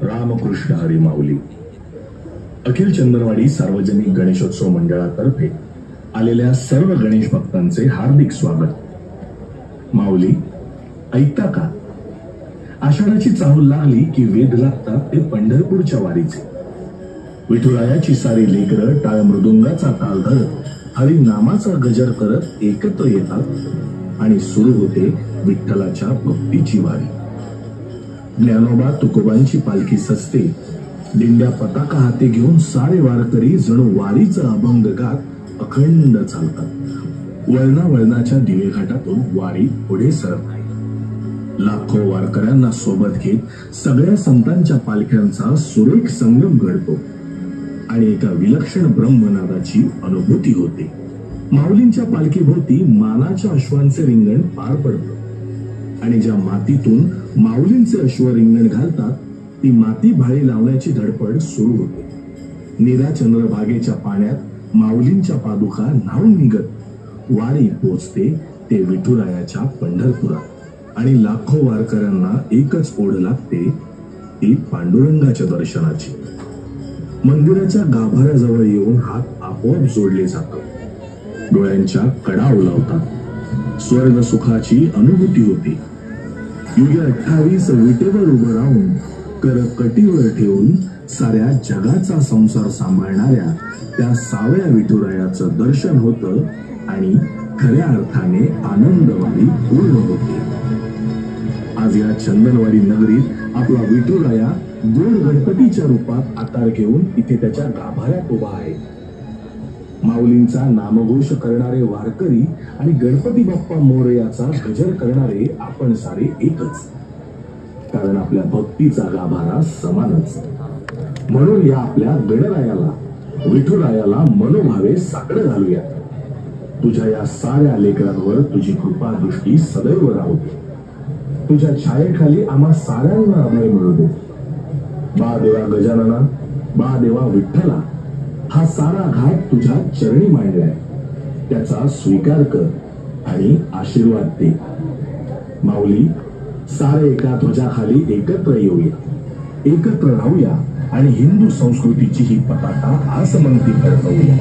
रामकृष्ण हरी माऊली. अखिल चंदनवाडी सार्वजनिक गणेशोत्सव मंडळातर्फे आलेल्या सर्व गणेश भक्तांचे हार्दिक स्वागत. माऊली, ऐकता का? आषाढाची चाहूल लागली की वेध लागतात ते पंढरपूरच्या वारीचे. विठुरायाची सारी लेकरं टाळ मृदुंगाचा ताल धरत हरिनामाचा गजर करत एकत्र येतात आणि सुरू होते विठ्ठलाच्या भक्तीची वारी. ज्ञानोबा तुकोबांची पालखी सजते. दिंड्या पताका हाती घेऊन सारे वारकरी जणू वारीचा अभंग गात अखंड चालतात. वळणावळणाच्या दिवेघाटातून वारी पुढे सरत आहे. लाखो वारकऱ्यांना सोबत घेत सगळ्या संतांच्या पालख्यांचा सुरेख संगम घडतो आणि एका विलक्षण ब्रह्मनादाची अनुभूती होते. माऊलींच्या पालखीभोवती मानाच्या अश्वांचे रिंगण पार पडतं आणि ज्या मातीतून माऊलींचे अश्व रिंगण घालतात ती माती भाळी लावण्याची धडपड सुरू होते. नीरा चंद्रभागेच्या पाण्यात माऊलींच्या पादुका न्हाऊन निघत वारी पोचते ते विठुरायाच्या पंढरपुरात आणि लाखो वारकऱ्यांना एकच ओढ लागते, ती पांडुरंगाच्या दर्शनाची. मंदिराच्या गाभाऱ्याजवळ येऊन हात आपोआप जोडले जातात. डोळ्यांच्या कडा ओलावतात. स्वर्ग सुखाची अनुभूती होते. युगे 28 विटेवर उभं राहून कर कटीवर ठेवून साऱ्या जगाचा संसार सांभाळणाऱ्या त्या सावळ्या विठुरायाचं दर्शन होतं आणि खऱ्या अर्थाने आनंदवारी पूर्ण होते. आज या चंदनवाडी नगरीत आपला विठुराया दोन गणपतीच्या रूपात आकार घेऊन इथे त्याच्या गाभाऱ्यात उभा आहे. माऊलींचा नामघोष करणारे वारकरी आणि गणपती बाप्पा मोरयाचा गजर करणारे आपण सारे एकच, कारण आपल्या भक्तीचा गाभारा समानच. म्हणून या आपल्या गणरायाला विठुरायाला मनोभावे साकडं घालूया. तुझ्या या साऱ्या लेकरांवर तुझी कृपा दृष्टी सदैव राहू दे. तुझ्या छायेखाली आम्हा साऱ्यांना अभय मिळू दे. बा देवा गजानना, बा देवा विठ्ठला, हा सारा घाट तुझ्या चरणी मांडलाय, त्याचा स्वीकार कर आणि आशीर्वाद दे. माऊली, सारे एका ध्वजाखाली एकत्र येऊया, एकत्र राहूया आणि हिंदू संस्कृतीची ही पताका आसमंती फडकवूया.